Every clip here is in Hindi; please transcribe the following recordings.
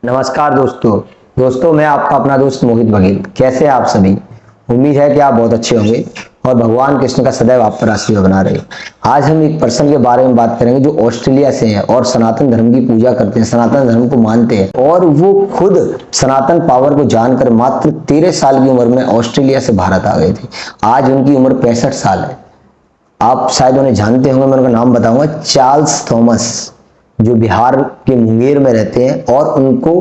नमस्कार दोस्तों मैं आपका अपना दोस्त मोहित बघेल। कैसे हैं आप सभी? उम्मीद है कि आप बहुत अच्छे होंगे और भगवान कृष्ण का सदैव आप पर आशीर्वाद बना रहे। आज हम एक पर्सन के बारे में बात करेंगे जो ऑस्ट्रेलिया से हैं और सनातन धर्म की पूजा करते हैं, सनातन धर्म को मानते हैं और वो खुद सनातन पावर को जानकर मात्र 13 साल की उम्र में ऑस्ट्रेलिया से भारत आ गए थे। आज उनकी उम्र 65 साल है। आप शायद उन्हें जानते होंगे, मैं उनका नाम बताऊंगा, चार्ल्स थॉमस, जो बिहार के मुंगेर में रहते हैं और उनको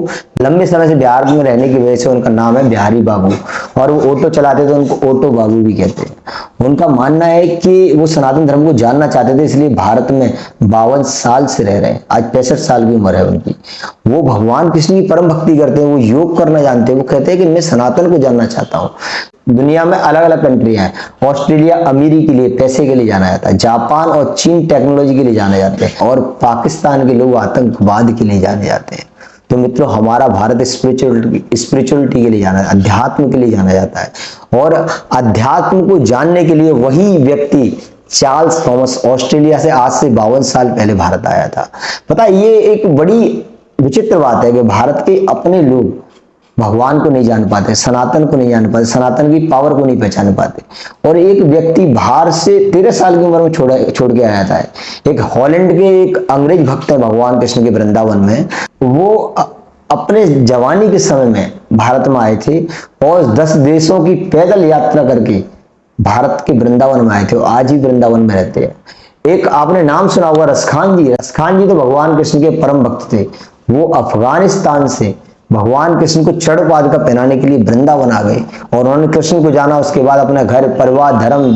लंबे समय से बिहार में रहने की वजह से उनका नाम है बिहारी बाबू और वो ऑटो चलाते थे, उनको ऑटो बाबू भी कहते हैं। उनका मानना है कि वो सनातन धर्म को जानना चाहते थे, इसलिए भारत में 52 साल से रह रहे हैं। आज 65 साल की उम्र है उनकी। वो भगवान कृष्ण की परम भक्ति करते हैं, वो योग करना जानते हैं। वो कहते हैं कि मैं सनातन को जानना चाहता हूँ। दुनिया में अलग अलग कंट्रियां हैं। ऑस्ट्रेलिया अमीरी के लिए, पैसे के लिए जाना जाता है। जापान और चीन टेक्नोलॉजी के लिए जाने जाते हैं और पाकिस्तान के लोग आतंकवाद के लिए जाने जाते हैं। तो मित्रों, हमारा भारत स्पिरिचुअलिटी के लिए जाना, अध्यात्म के लिए जाना जाता है और अध्यात्म को जानने के लिए वही व्यक्ति चार्ल्स थॉमस ऑस्ट्रेलिया से आज से 52 साल पहले भारत आया था। पता है, ये एक बड़ी विचित्र बात है कि भारत के अपने लोग भगवान को नहीं जान पाते, सनातन को नहीं जान पाते, सनातन की पावर को नहीं पहचान पाते। और एक व्यक्ति बाहर से 13 साल की उम्र में छोड़ के आया था। एक हॉलैंड के एक अंग्रेज भक्त है भगवान कृष्ण के वृंदावन में। वो अपने जवानी के समय में भारत में आए थे और 10 देशों की पैदल यात्रा करके भारत के वृंदावन में आए थे और आज ही वृंदावन में रहते हैं। एक आपने नाम सुना होगा, रसखान जी। रसखान जी तो भगवान कृष्ण के परम भक्त थे। वो अफगानिस्तान से भगवान कृष्ण को चढ़ पादुका पहनाने के लिए वृंदावन आ गए और उन्होंने कृष्ण को जाना। उसके बाद अपना घर परिवार धर्म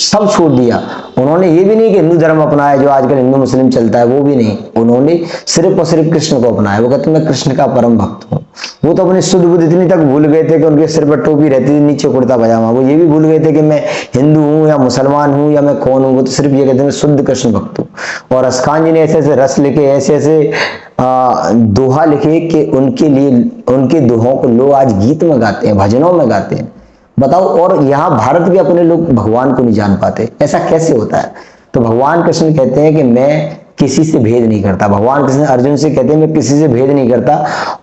सब छोड़ दिया। उन्होंने ये भी नहीं कि हिंदू धर्म अपनाया जो आजकल हिंदू मुस्लिम चलता है, वो भी नहीं। उन्होंने सिर्फ और सिर्फ कृष्ण को अपनाया। वो कहते मैं कृष्ण का परम भक्त हूँ। वो तो अपनी शुद्ध बुद्धि इतनी तक भूल गए थे कि उनके सिर पर टोपी रहती थी, नीचे कुर्ता पजामा। वो ये भी भूल गए थे कि मैं हिंदू हूँ या मुसलमान हूँ या मैं कौन हूँ। वो तो सिर्फ ये कहते मैं शुद्ध कृष्ण भक्त हूँ। और रसखान जी ने ऐसे ऐसे रस लिखे, ऐसे ऐसे दोहा लिखे कि उनके लिए, उनके दोहों को लोग आज गीत में गाते हैं, भजनों में गाते हैं। बताओ, और यहाँ भारत के अपने लोग भगवान को नहीं जान पाते। ऐसा कैसे होता है? तो भगवान कृष्ण कहते हैं कि मैं किसी से भेद नहीं करता। भगवान कृष्ण अर्जुन से कहते हैं मैं किसी से भेद नहीं करता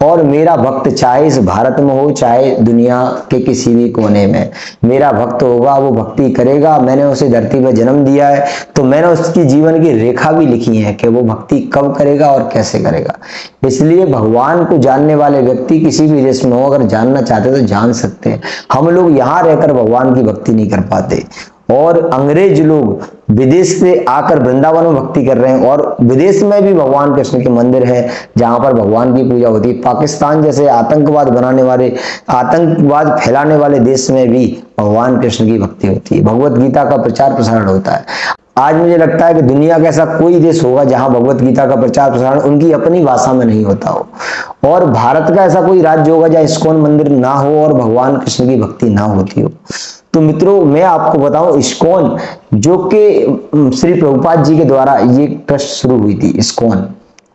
और मेरा भक्त चाहे इस भारत में हो चाहे दुनिया के किसी भी कोने में, मेरा भक्त होगा, वो भक्ति करेगा। मैंने उसे धरती पर जन्म दिया है तो मैंने उसकी जीवन की रेखा भी लिखी है कि वो भक्ति कब करेगा और कैसे करेगा। इसलिए भगवान को जानने वाले व्यक्ति किसी भी देश में हो, अगर जानना चाहते तो जान सकते हैं। हम लोग यहाँ रहकर भगवान की भक्ति नहीं कर पाते और अंग्रेज लोग विदेश से आकर वृंदावन में भक्ति कर रहे हैं और विदेश में भी भगवान कृष्ण के मंदिर है जहां पर भगवान की पूजा होती है। पाकिस्तान जैसे आतंकवाद बनाने वाले, आतंकवाद फैलाने वाले देश में भी भगवान कृष्ण की भक्ति होती है। भगवत गीता का प्रचार प्रसारण होता है। आज मुझे लगता है कि दुनिया का ऐसा कोई देश होगा जहां भगवत गीता का प्रचार प्रसारण उनकी अपनी भाषा में नहीं होता हो, और भारत का ऐसा कोई राज्य होगा जहां इस्कॉन मंदिर ना हो और भगवान कृष्ण की भक्ति ना होती हो। तो मित्रों, मैं आपको बताऊं, इस्कॉन जो कि श्री प्रभुपाद जी के द्वारा ये ट्रस्ट शुरू हुई थी, इस्कॉन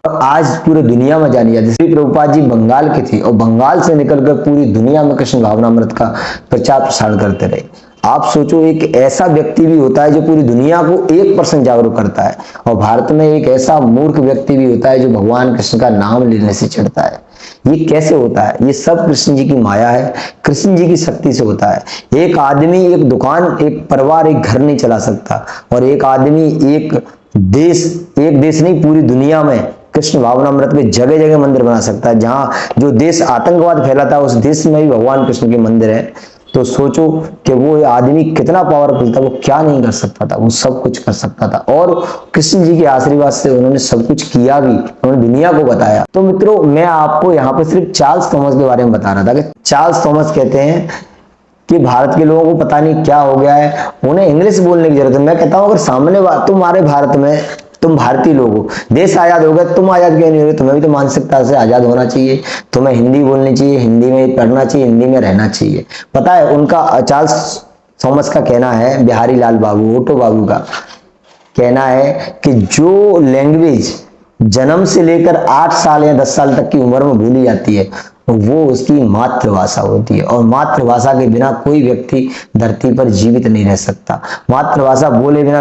आज पूरे दुनिया में जानी जाती है। श्री प्रभुपाद जी बंगाल के थे और बंगाल से निकलकर पूरी दुनिया में कृष्ण भावनामृत का प्रचार प्रसार करते रहे। आप सोचो, एक ऐसा व्यक्ति भी होता है जो पूरी दुनिया को 1% जागरूक करता है और भारत में एक ऐसा मूर्ख व्यक्ति भी होता है जो भगवान कृष्ण का नाम लेने से चिढ़ता है। ये कैसे होता है? ये सब कृष्ण जी की माया है, कृष्ण जी की शक्ति से होता है। एक आदमी एक दुकान, एक परिवार, एक घर नहीं चला सकता और एक आदमी एक देश नहीं पूरी दुनिया में कृष्ण भावनामृत में जगह जगह मंदिर बना सकता है। जहां जो देश आतंकवाद फैलाता है उस देश में भी भगवान कृष्ण के मंदिर है। तो सोचो कि वो आदमी कितना पावरफुल था। वो क्या नहीं कर सकता था, वो सब कुछ कर सकता था और कृष्ण जी के आशीर्वाद से उन्होंने सब कुछ किया भी, उन्होंने दुनिया को बताया। तो मित्रों, मैं आपको यहाँ पे सिर्फ चार्ल्स थॉमस के बारे में बता रहा था कि चार्ल्स थॉमस कहते हैं कि भारत के लोगों को पता नहीं क्या हो गया है, उन्हें इंग्लिश बोलने की जरूरत है। मैं कहता हूँ अगर सामने तुम्हारे भारत में, तुम भारतीय लोग हो, देश आजाद हो गया, तुम आजाद क्यों नहीं हो रहे? तुम्हें भी तो मानसिकता से आजाद होना चाहिए। तुम्हें हिंदी बोलनी चाहिए, हिंदी में पढ़ना चाहिए, हिंदी में रहना चाहिए। पता है, उनका चार्ल्स थॉमस का कहना है, बिहारी लाल बाबू, ऑटो बाबू का कहना है कि जो लैंग्वेज जन्म से लेकर 8 साल या 10 साल तक की उम्र में भूली जाती है, वो उसकी मातृभाषा होती है। और मातृभाषा के बिना कोई व्यक्ति धरती पर जीवित नहीं रह सकता। मातृभाषा बोले बिना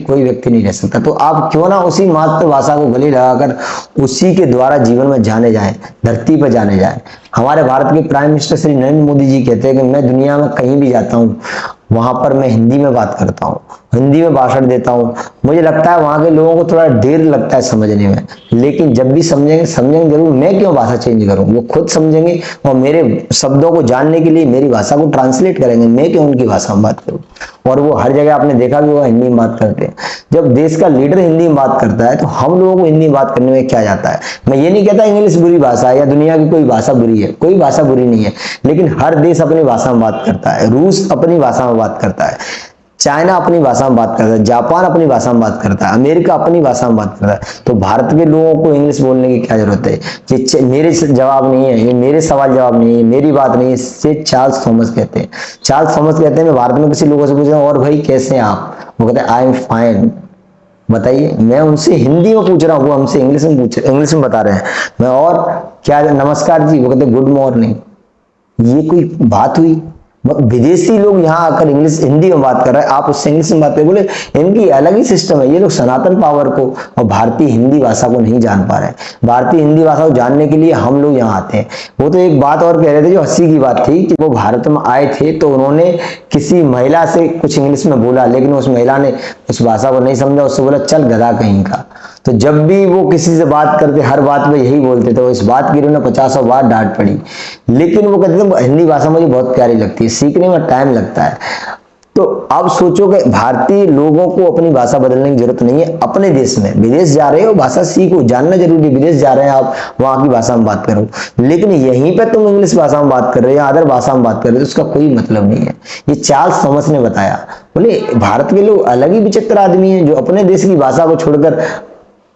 कोई व्यक्ति नहीं रह सकता। तो आप क्यों ना उसी मातृभाषा को गले लगाकर उसी के द्वारा जीवन में जाने जाएं, धरती पर जाने जाएं। हमारे भारत के प्राइम मिनिस्टर श्री नरेंद्र मोदी जी कहते हैं कि मैं दुनिया में कहीं भी जाता हूँ वहां पर मैं हिंदी में बात करता हूँ, हिंदी में भाषण देता हूँ। मुझे लगता है वहां के लोगों को थोड़ा देर लगता है समझने में, लेकिन जब भी समझेंगे जरूर। मैं क्यों भाषा चेंज करूं, वो खुद समझेंगे और मेरे शब्दों को जानने के लिए मेरी भाषा को ट्रांसलेट करेंगे। मैं क्यों उनकी भाषा में बात करूं। और वो हर जगह आपने देखा कि वो हिंदी में बात करते हैं। जब देश का लीडर हिंदी में बात करता है तो हम लोगों को हिंदी में बात करने में क्या जाता है। मैं ये नहीं कहता इंग्लिश बुरी भाषा है या दुनिया की कोई भाषा बुरी है, कोई भाषा बुरी नहीं है, लेकिन हर देश अपनी भाषा में बात करता है। रूस अपनी भाषा में बात करता है, चाइना अपनी भाषा में बात करता है, जापान अपनी भाषा में बात करता है, अमेरिका अपनी भाषा में बात करता है। तो भारत के लोगों को इंग्लिश बोलने की क्या जरूरत है। ये मेरे जवाब नहीं है, ये मेरे सवाल जवाब नहीं है, मेरी बात नहीं है। इससे चार्ल्स थॉमस कहते हैं। चार्ल्स थॉमस कहते हैं मैं भारत में किसी लोगों से पूछा और भाई कैसे हैं आप, वो कहते हैं आई एम फाइन। बताइए, मैं उनसे हिंदी में पूछ रहा हूँ, वो हमसे इंग्लिश में बता रहे हैं। मैं और क्या, नमस्कार जी, वो कहते हैं गुड मॉर्निंग। ये कोई बात हुई। विदेशी लोग यहाँ आकर हिंदी में बात कर रहे हैं, आप उससे इंग्लिश में बात करें। बोले इनकी अलग ही सिस्टम है। ये लोग सनातन पावर को और भारतीय हिंदी भाषा को नहीं जान पा रहे। भारतीय हिंदी भाषा को जानने के लिए हम लोग यहाँ आते हैं। वो तो एक बात और कह रहे थे जो हंसी की बात थी कि वो भारत में आए थे तो उन्होंने किसी महिला से कुछ इंग्लिश में बोला, लेकिन उस महिला ने उस भाषा को नहीं समझा। उससे बोला चल गधा कहीं का। तो जब भी वो किसी से बात करते हर बात में यही बोलते थे। इस बात की उन्हें 50 बार डांट पड़ी, लेकिन वो कहते थे हिंदी भाषा मुझे बहुत प्यारी लगती है, सीखने में टाइम लगता है। तो अब सोचो कि भारतीय लोगों को अपनी भाषा बदलने की जरूरत नहीं है। अपने देश में, विदेश जा रहे हो भाषा सीखो, जानना जरूरी है। विदेश जा रहे हैं आप, वहां की भाषा में बात करो, लेकिन यहीं पे तुम इंग्लिश भाषा में बात कर रहे हो या अदर भाषा में बात कर रहे हो, उसका कोई मतलब नहीं है। ये चार्ल्स थॉमस ने बताया। बोले भारत के लोग अलग ही विचित्र आदमी है जो अपने देश की भाषा को छोड़कर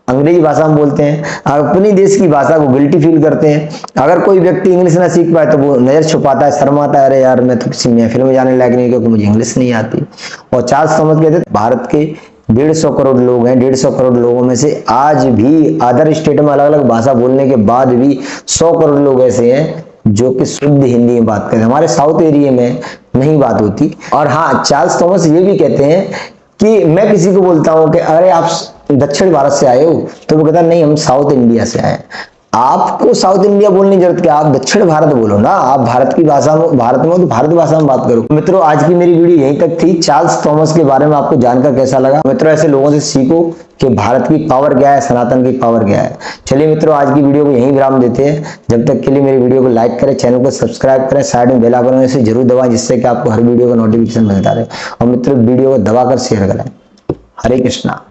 अंग्रेजी भाषा में बोलते हैं, अपनी देश की भाषा को गिल्टी फील करते हैं। अगर कोई व्यक्ति इंग्लिश ना सीख पाए तो वो नजर छुपाता है, शर्माता है, अरे यार मैं तो किसी महफिल में जाने लायक नहीं क्योंकि मुझे इंग्लिश नहीं आती। और चार्ल्स थॉमस कहते थे भारत के 150 करोड़ लोग हैं। 150 करोड़ लोगों में से आज भी अदर स्टेट में अलग अलग भाषा बोलने के बाद भी 100 करोड़ लोग ऐसे हैं जो कि शुद्ध हिंदी में बात करते हैं। हमारे साउथ एरिया में नहीं बात होती। और हाँ, चार्ल्स थॉमस ये भी कहते हैं कि मैं किसी को बोलता हूं कि अरे आप दक्षिण भारत से आए हो, तो वो कहता नहीं हम साउथ इंडिया से आए। आपको साउथ इंडिया बोलने की जरूरत क्या, आप दक्षिण भारत बोलो ना। आप भारत की भाषा में, भारत में तो भारत भाषा में बात करो। मित्रों, आज की मेरी वीडियो यहीं तक थी। चार्ल्स थॉमस के बारे में आपको जानकर कैसा लगा? मित्रों, ऐसे लोगों से सीखो कि भारत की पावर क्या है, सनातन की पावर क्या है। चलिए मित्रों, आज की वीडियो को यहीं विराम देते हैं। जब तक के लिए मेरी वीडियो को लाइक करें, चैनल को सब्सक्राइब करें, साइड में बेल आइकन से जरूर दबाएं जिससे कि आपको हर वीडियो का नोटिफिकेशन मिलता रहे। और मित्रों, वीडियो को दबाकर शेयर करें। हरे कृष्णा।